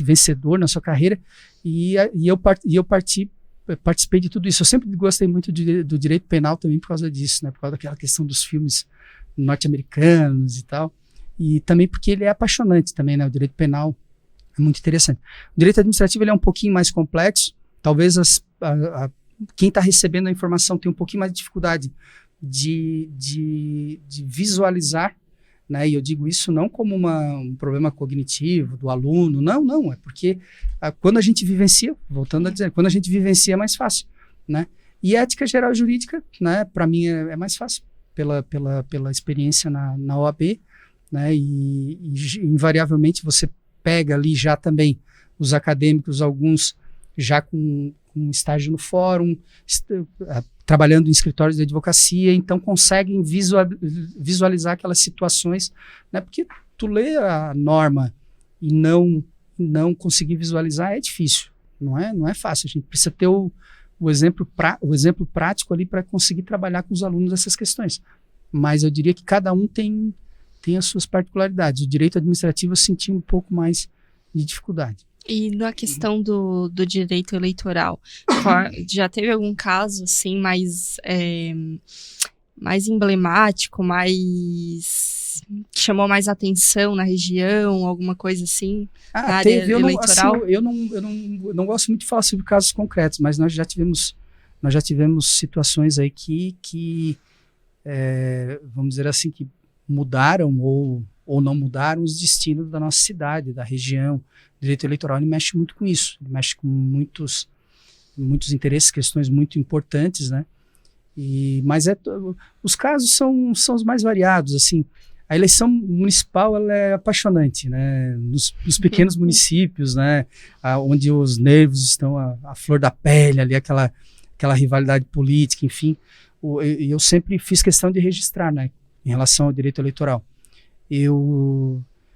vencedor na sua carreira. E eu participei de tudo isso. Eu sempre gostei muito do direito penal também por causa disso, né? Por causa daquela questão dos filmes norte-americanos e tal, e também porque ele é apaixonante também, né? O direito penal é muito interessante. O direito administrativo ele é um pouquinho mais complexo, talvez quem está recebendo a informação tem um pouquinho mais de dificuldade de visualizar né? E eu digo isso não como um problema cognitivo do aluno, não, é porque quando a gente vivencia, voltando a dizer, quando a gente vivencia é mais fácil, né? E ética geral e jurídica, né, para mim é mais fácil, pela experiência na OAB, né? E invariavelmente você pega ali já também os acadêmicos, alguns já com estágio no fórum, trabalhando em escritórios de advocacia, então conseguem visualizar aquelas situações, né? Porque tu lê a norma e não conseguir visualizar é difícil, não é fácil. A gente precisa ter o exemplo prático ali para conseguir trabalhar com os alunos essas questões. Mas eu diria que cada um tem as suas particularidades. O direito administrativo eu senti um pouco mais de dificuldade. E na questão do direito eleitoral, já teve algum caso assim mais emblemático, que chamou mais atenção na região, alguma coisa assim, na área eleitoral? Eu não gosto muito de falar sobre casos concretos, mas nós já tivemos situações aí que vamos dizer assim, que mudaram ou não mudaram os destinos da nossa cidade, da região. O direito eleitoral ele mexe muito com isso, ele mexe com muitos interesses, questões muito importantes, né? Mas os casos são os mais variados, assim. A eleição municipal ela é apaixonante, né? Nos pequenos municípios, né? Onde os nervos estão à flor da pele, ali aquela rivalidade política, enfim. Eu sempre fiz questão de registrar, né? Em relação ao direito eleitoral.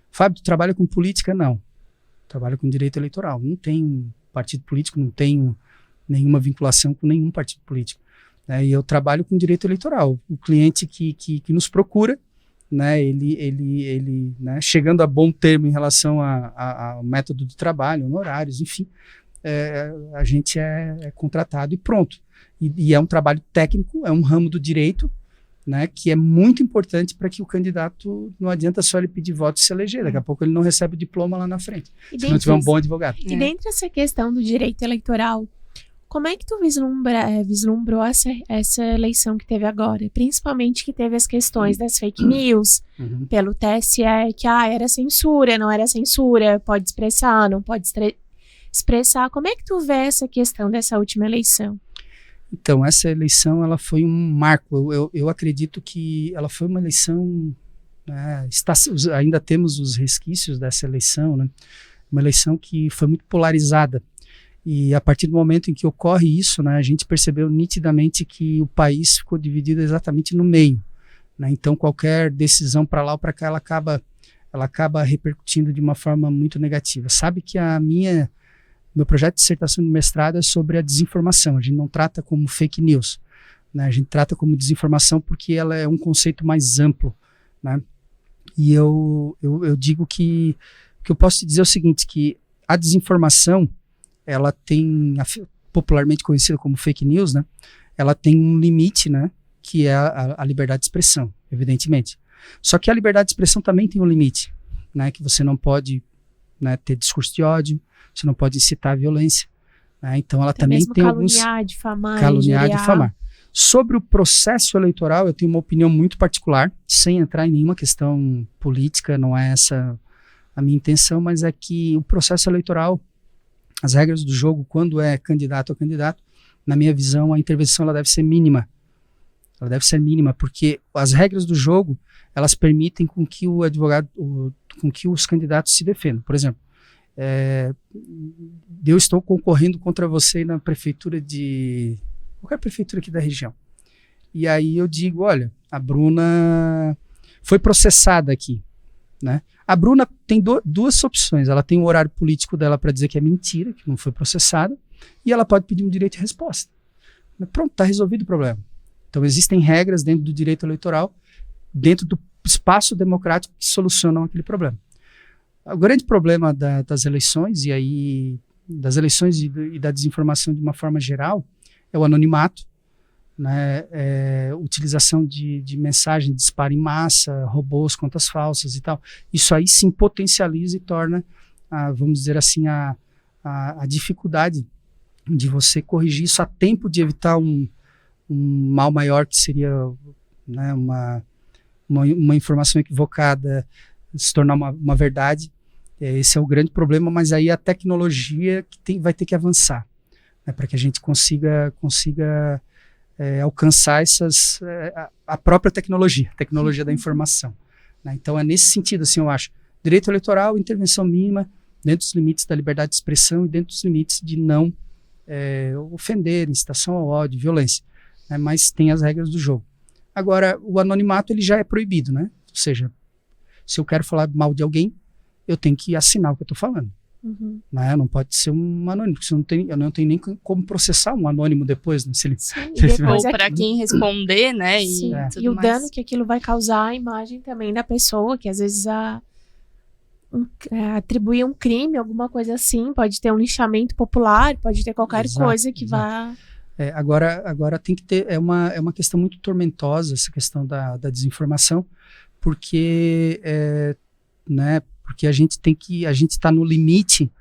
Fábio, tu trabalha com política? Não. Trabalho com direito eleitoral. Não tenho partido político, não tenho nenhuma vinculação com nenhum partido político. Né? E eu trabalho com direito eleitoral. O cliente que nos procura, né, ele né, chegando a bom termo em relação ao método de trabalho, honorários, enfim, a gente é contratado e pronto. E é um trabalho técnico, é um ramo do direito, né, que é muito importante para que o candidato, não adianta só ele pedir voto e se eleger, daqui a pouco ele não recebe o diploma lá na frente, se não tiver um bom advogado. E dentro dessa questão do direito eleitoral, como é que tu vislumbrou essa eleição que teve agora? Principalmente que teve as questões das fake news, pelo TSE, que era censura, não era censura, pode expressar, não pode expressar. Como é que tu vê essa questão dessa última eleição? Então, essa eleição ela foi um marco. Eu acredito que ela foi uma eleição, né, ainda temos os resquícios dessa eleição, né, uma eleição que foi muito polarizada. E a partir do momento em que ocorre isso, né, a gente percebeu nitidamente que o país ficou dividido exatamente no meio. Né, então, qualquer decisão para lá ou para cá, ela acaba repercutindo de uma forma muito negativa. Sabe que meu projeto de dissertação de mestrado é sobre a desinformação. A gente não trata como fake news, né? A gente trata como desinformação porque ela é um conceito mais amplo, né? E eu digo que eu posso te dizer é o seguinte, que a desinformação, ela tem, popularmente conhecida como fake news, né? Ela tem um limite, né? Que é a liberdade de expressão, evidentemente. Só que a liberdade de expressão também tem um limite, né? Que você não pode, né, ter discurso de ódio, você não pode incitar a violência, né? Então ela também tem alguns... Caluniar, difamar. Sobre o processo eleitoral, eu tenho uma opinião muito particular, sem entrar em nenhuma questão política, não é essa a minha intenção, mas é que o processo eleitoral, as regras do jogo, quando é candidato a candidato, na minha visão, a intervenção ela deve ser mínima. Ela deve ser mínima, porque as regras do jogo, elas permitem com que com que os candidatos se defendam. Por exemplo, eu estou concorrendo contra você na prefeitura qualquer prefeitura aqui da região. E aí eu digo, olha, a Bruna foi processada aqui, né? A Bruna tem duas opções. Ela tem o horário político dela para dizer que é mentira, que não foi processada, e ela pode pedir um direito de resposta. Pronto, está resolvido o problema. Então existem regras dentro do direito eleitoral, dentro do espaço democrático que solucionam aquele problema. O grande problema das eleições, e da desinformação de uma forma geral, é o anonimato, né, utilização de mensagem, disparo em massa, robôs, contas falsas e tal. Isso aí sim potencializa e torna, vamos dizer assim, a dificuldade de você corrigir isso a tempo de evitar um mal maior, que seria, né, uma informação equivocada se tornar uma verdade. Esse é o grande problema, mas aí a tecnologia vai ter que avançar, né, para que a gente consiga alcançar a própria tecnologia, a tecnologia da informação, né? Então é nesse sentido, assim, eu acho, direito eleitoral, intervenção mínima, dentro dos limites da liberdade de expressão e dentro dos limites de não ofender, incitação ao ódio, violência, né, mas tem as regras do jogo. Agora, o anonimato ele já é proibido, né? Ou seja, se eu quero falar mal de alguém, eu tenho que assinar o que eu estou falando. Uhum. Né? Não pode ser um anônimo, porque eu não tenho nem como processar um anônimo depois. Né? Sim, e depois ou para quem responder, né? E tudo o mais. dano que aquilo vai causar à imagem também da pessoa, que às vezes atribuir um crime, alguma coisa assim, pode ter um linchamento popular, pode ter qualquer coisa que vá... Agora tem que ter, é uma questão muito tormentosa essa questão da desinformação, porque né, porque a gente está no limite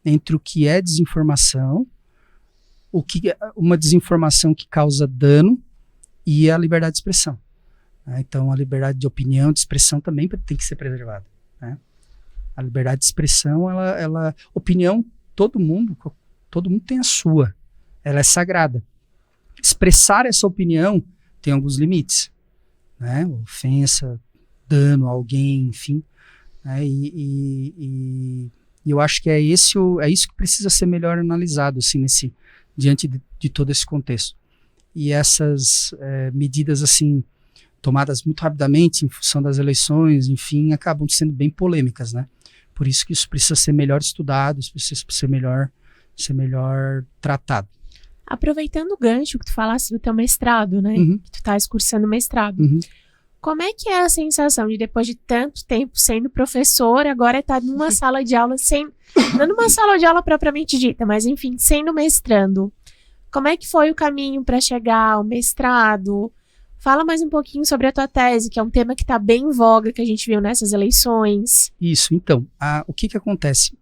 entre o que é desinformação, uma desinformação que causa dano e a liberdade de expressão, né? Então a liberdade de opinião, de expressão também tem que ser preservada, né? A liberdade de expressão, opinião, todo mundo tem a sua, ela é sagrada. Expressar essa opinião tem alguns limites, né? Ofensa, dano a alguém, enfim, né? E eu acho que é isso que precisa ser melhor analisado, assim, diante de todo esse contexto. E essas medidas, assim, tomadas muito rapidamente em função das eleições, enfim, acabam sendo bem polêmicas, né? Por isso que isso precisa ser melhor estudado, isso precisa ser melhor tratado. Aproveitando o gancho que tu falasse do teu mestrado, né? Uhum. Que tu estás cursando mestrado. Uhum. Como é que é a sensação de, depois de tanto tempo sendo professor, agora estar numa sala de aula não numa sala de aula propriamente dita, mas enfim, sendo mestrando? Como é que foi o caminho para chegar ao mestrado? Fala mais um pouquinho sobre a tua tese, que é um tema que está bem em voga, que a gente viu nessas eleições. Isso, então, o que acontece?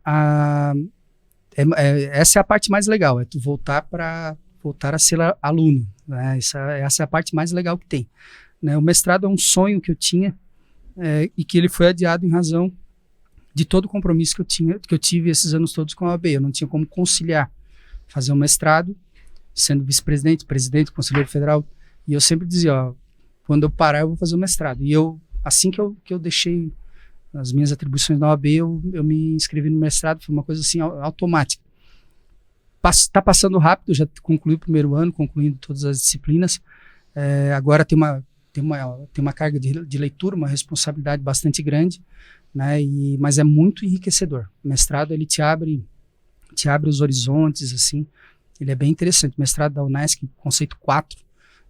Essa é a parte mais legal, é tu voltar a ser aluno, né? Essa é a parte mais legal que tem, né? O mestrado é um sonho que eu tinha e que ele foi adiado em razão de todo o compromisso que eu tive esses anos todos com a OAB. Eu não tinha como conciliar fazer um mestrado, sendo vice-presidente, presidente, conselheiro federal, e eu sempre dizia, ó, quando eu parar eu vou fazer o mestrado. E assim que eu deixei as minhas atribuições na OAB, eu me inscrevi no mestrado, foi uma coisa assim automática. Está passando rápido, já concluí o primeiro ano, concluindo todas as disciplinas. Agora tem uma carga de leitura, uma responsabilidade bastante grande, né? Mas é muito enriquecedor. O mestrado, ele te abre os horizontes, assim. Ele é bem interessante. O mestrado da Unesc, conceito 4,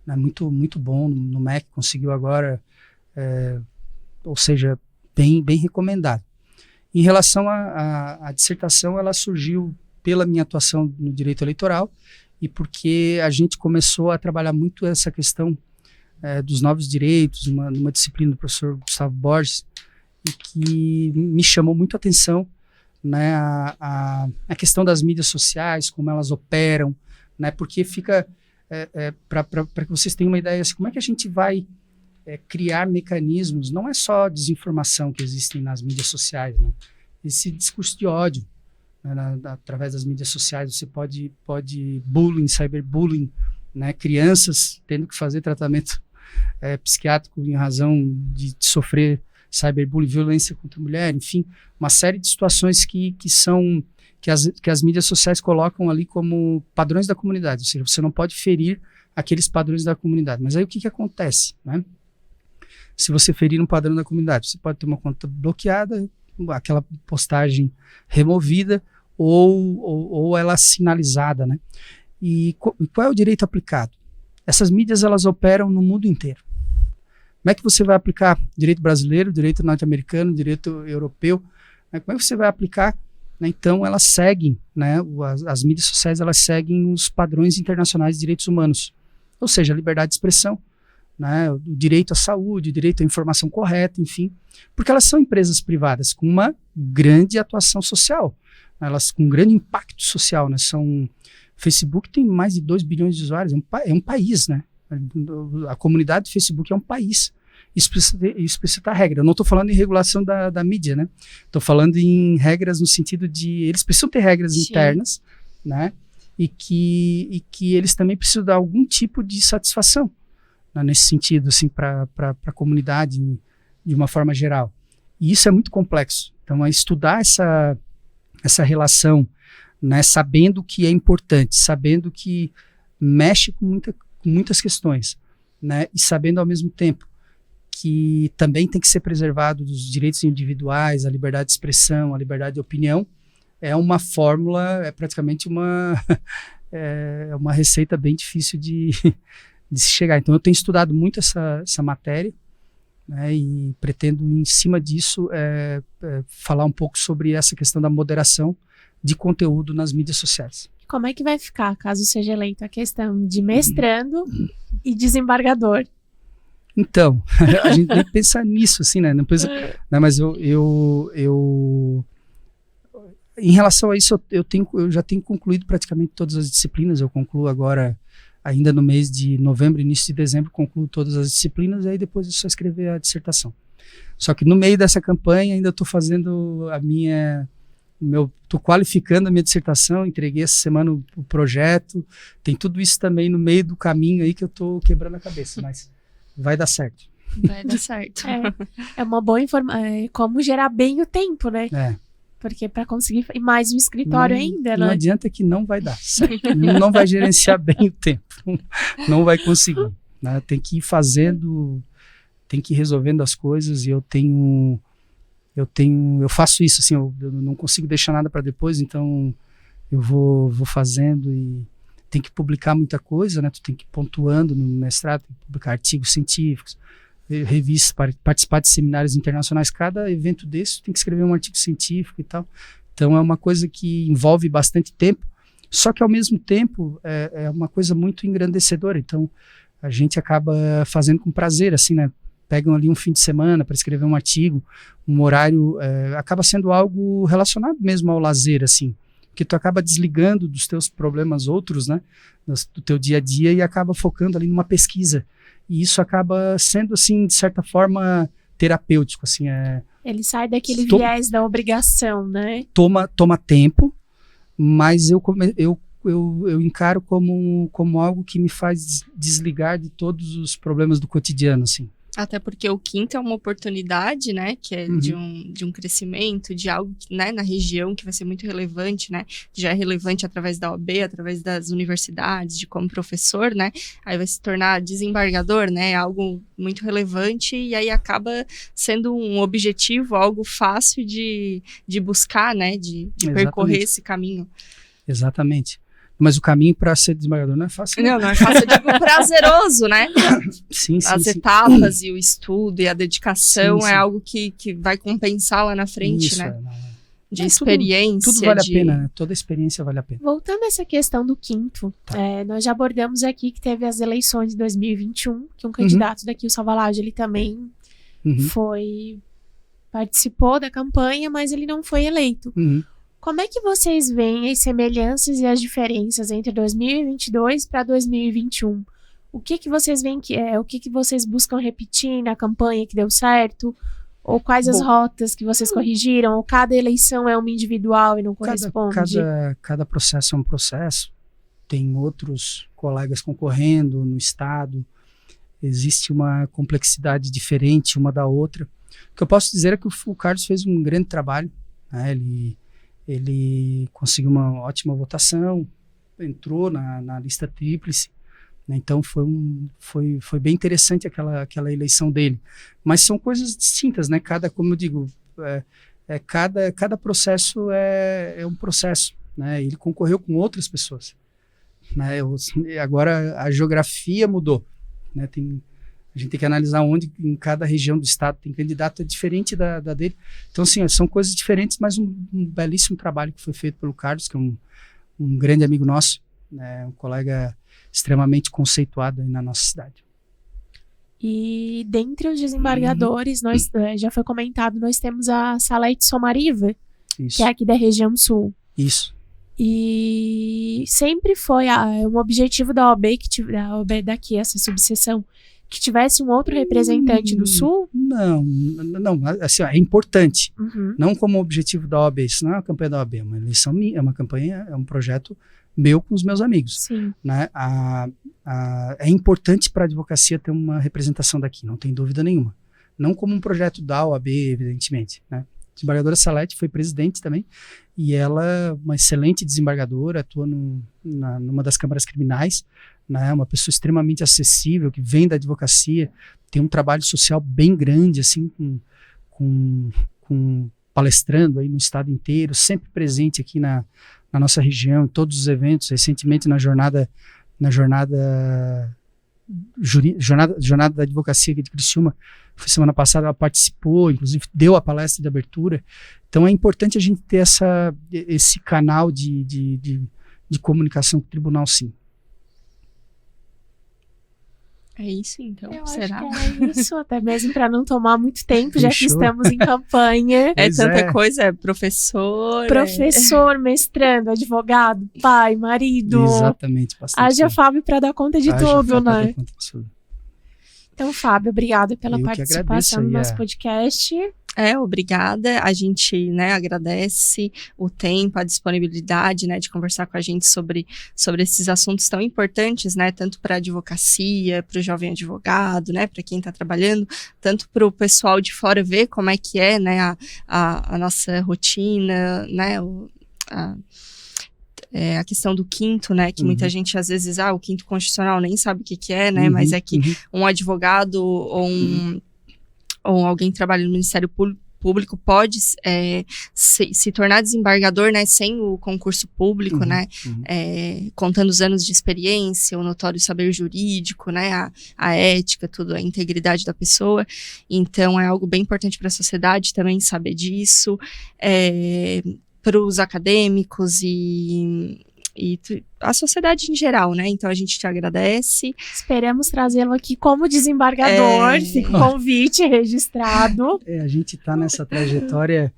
né? Muito, muito bom. No MEC conseguiu agora, ou seja, bem recomendado. Em relação à dissertação, ela surgiu pela minha atuação no direito eleitoral e porque a gente começou a trabalhar muito essa questão dos novos direitos, numa disciplina do professor Gustavo Borges, e que me chamou muito a atenção, né, a questão das mídias sociais, como elas operam, né, porque fica, para que vocês tenham uma ideia, assim, como é que a gente vai criar mecanismos, não é só desinformação que existem nas mídias sociais, né, esse discurso de ódio, né, através das mídias sociais, você pode bullying, cyberbullying, né, crianças tendo que fazer tratamento psiquiátrico em razão de sofrer cyberbullying, violência contra a mulher, enfim, uma série de situações que as mídias sociais colocam ali como padrões da comunidade, ou seja, você não pode ferir aqueles padrões da comunidade. Mas aí o que acontece, né? Se você ferir um padrão da comunidade, você pode ter uma conta bloqueada, aquela postagem removida ou ela sinalizada, né? E qual é o direito aplicado? Essas mídias, elas operam no mundo inteiro. Como é que você vai aplicar direito brasileiro, direito norte-americano, direito europeu? Né? Como é que você vai aplicar? Né? Então, elas seguem, né? As mídias sociais, elas seguem os padrões internacionais de direitos humanos. Ou seja, a liberdade de expressão, né? O direito à saúde, o direito à informação correta, enfim. Porque elas são empresas privadas com uma grande atuação social. Elas com um grande impacto social, né? Facebook tem mais de 2 bilhões de usuários, é um país, né? A comunidade do Facebook é um país. isso precisa ter regra. Eu não estou falando em regulação da mídia, né? Estou falando em regras no sentido de eles precisam ter regras internas, né? E que eles também precisam dar algum tipo de satisfação, né? Nesse sentido, assim, para a comunidade de uma forma geral. E isso é muito complexo. Então, é estudar essa relação, né? Sabendo que é importante, sabendo que mexe com muitas questões, né? E sabendo ao mesmo tempo que também tem que ser preservado os direitos individuais, a liberdade de expressão, a liberdade de opinião, é uma fórmula, é praticamente uma receita bem difícil de se chegar. Então eu tenho estudado muito essa matéria, né, e pretendo, em cima disso, falar um pouco sobre essa questão da moderação de conteúdo nas mídias sociais. Como é que vai ficar, caso seja eleito, a questão de mestrando e desembargador? Então, a gente tem que pensar nisso, assim, né? Não pensa, né, mas em relação a isso, eu já tenho concluído praticamente todas as disciplinas. Eu concluo agora, ainda no mês de novembro, início de dezembro, concluo todas as disciplinas, e aí depois é só escrever a dissertação. Só que no meio dessa campanha ainda estou fazendo estou qualificando a minha dissertação, entreguei essa semana o projeto, tem tudo isso também no meio do caminho aí que eu estou quebrando a cabeça, mas vai dar certo. Vai dar certo. É uma boa informação, como gerar bem o tempo, né? Porque para conseguir, e mais um escritório ainda, né? Não adianta que não vai dar certo, não vai gerenciar bem o tempo, não vai conseguir, né? Tem que ir fazendo, tem que ir resolvendo as coisas, e eu faço isso, assim, eu não consigo deixar nada para depois, então eu vou fazendo, e tem que publicar muita coisa, né? Tu tem que ir pontuando no mestrado, tem que publicar artigos científicos, revistas, participar de seminários internacionais. Cada evento desse tem que escrever um artigo científico e tal. Então é uma coisa que envolve bastante tempo, só que ao mesmo tempo é uma coisa muito engrandecedora. Então a gente acaba fazendo com prazer, assim, né? Pegam ali um fim de semana para escrever um artigo, um horário, acaba sendo algo relacionado mesmo ao lazer, assim, porque tu acaba desligando dos teus problemas outros, né, do teu dia a dia, e acaba focando ali numa pesquisa, e isso acaba sendo, assim, de certa forma, terapêutico, assim. Ele sai daquele viés da obrigação, né? Toma tempo, mas eu encaro como algo que me faz desligar de todos os problemas do cotidiano, assim. Até porque o quinto é uma oportunidade, né, que é de um crescimento, de algo, né, na região que vai ser muito relevante, né, que já é relevante através da OAB, através das universidades, de como professor, né, aí vai se tornar desembargador, né, algo muito relevante, e aí acaba sendo um objetivo, algo fácil de buscar, né, de percorrer esse caminho. Exatamente. Mas o caminho para ser desembargador não é fácil. Não é fácil, eu digo prazeroso, né? Sim. As etapas e o estudo e a dedicação é algo que vai compensar lá na frente, isso, né? De experiência. Tudo vale a pena, né? Toda experiência vale a pena. Voltando a essa questão do quinto, nós já abordamos aqui que teve as eleições de 2021, que um candidato daqui, o Salvalage, ele também participou da campanha, mas ele não foi eleito. Como é que vocês veem as semelhanças e as diferenças entre 2022 para 2021? O que vocês veem o que vocês buscam repetir na campanha que deu certo? Ou quais as rotas que vocês corrigiram? Ou cada eleição é uma individual e não corresponde? Cada processo é um processo. Tem outros colegas concorrendo no estado. Existe uma complexidade diferente uma da outra. O que eu posso dizer é que o Carlos fez um grande trabalho, né? Ele conseguiu uma ótima votação, entrou na lista tríplice, né? Então foi bem interessante aquela eleição dele. Mas são coisas distintas, né? Como eu digo, cada processo é um processo, né? Ele concorreu com outras pessoas, né? Agora a geografia mudou, né? A gente tem que analisar onde em cada região do estado tem candidato diferente da dele. Então, assim, são coisas diferentes, mas um belíssimo trabalho que foi feito pelo Carlos, que é um grande amigo nosso, né, um colega extremamente conceituado aí na nossa cidade. E dentre os desembargadores, nós, já foi comentado, nós temos a Salete Somariva, que é aqui da região sul. Isso. E sempre foi um objetivo da OAB, da OAB daqui, essa subseção, que tivesse um outro representante do Sul? Não, assim, ó, é importante. Uhum. Não como objetivo da OAB, isso não é uma campanha da OAB, é uma eleição minha, é uma campanha, é um projeto meu com os meus amigos. Sim. Né? É importante para a advocacia ter uma representação daqui, não tem dúvida nenhuma. Não como um projeto da OAB, evidentemente. Né? A desembargadora Salete foi presidente também, e ela, uma excelente desembargadora, atua numa das câmaras criminais, né? Uma pessoa extremamente acessível, que vem da advocacia, tem um trabalho social bem grande, assim, com palestrando aí no estado inteiro, sempre presente aqui na nossa região, em todos os eventos, recentemente na jornada da advocacia aqui de Criciúma, foi semana passada, ela participou, inclusive deu a palestra de abertura. Então é importante a gente ter esse canal de comunicação com o tribunal, sim. É isso, então. Eu Será? acho que é isso, até mesmo para não tomar muito tempo, já que Fechou. estamos em campanha. É Pois tanta é. coisa, é professor. Professor, mestrando, advogado, pai, marido. Exatamente. bastante Haja coisa. Fábio para dar conta de Haja tudo, Fábio pra né? dar conta de tudo. Então, Fábio, obrigada pela Eu que participação agradeço no aí nosso podcast. Obrigada. A gente, né, agradece o tempo, a disponibilidade, né, de conversar com a gente sobre esses assuntos tão importantes, né, tanto para a advocacia, para o jovem advogado, né, para quem está trabalhando, tanto para o pessoal de fora ver como é que é, né, a nossa rotina, né, a questão do quinto, né, que muita gente às vezes, o quinto constitucional nem sabe o que é, né, mas é que um advogado ou alguém que trabalha no Ministério Público pode se tornar desembargador, né, sem o concurso público, né, contando os anos de experiência, o notório saber jurídico, né, a ética, tudo, a integridade da pessoa. Então, é algo bem importante para a sociedade também saber disso, para os acadêmicos e a sociedade em geral, né? Então a gente te agradece. Esperamos trazê-lo aqui como desembargador. Fica o convite registrado. A gente está nessa trajetória,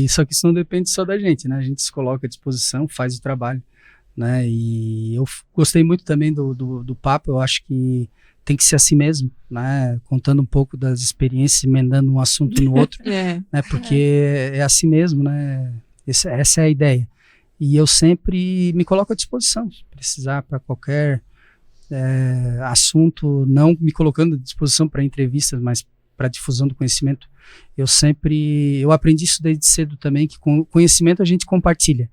só que isso não depende só da gente, né? A gente se coloca à disposição, faz o trabalho, né? E eu gostei muito também do papo. Eu acho que tem que ser assim mesmo, né? Contando um pouco das experiências, emendando um assunto no outro, né? Porque é assim mesmo, né? Essa é a ideia. E eu sempre me coloco à disposição, se precisar para qualquer assunto, não me colocando à disposição para entrevistas, mas para difusão do conhecimento. Eu aprendi isso desde cedo também, que com conhecimento a gente compartilha,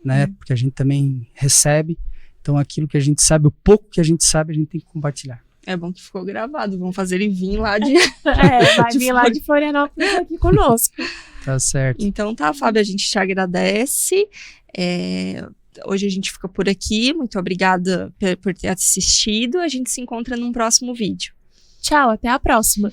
né? Porque a gente também recebe, então aquilo que a gente sabe, o pouco que a gente sabe, a gente tem que compartilhar. É bom que ficou gravado, vamos fazer ele vir lá de... Vai vir lá de Florianópolis aqui conosco. Tá certo. Então tá, Fábio, a gente te agradece. Hoje a gente fica por aqui. Muito obrigada por ter assistido. A gente se encontra num próximo vídeo. Tchau, até a próxima.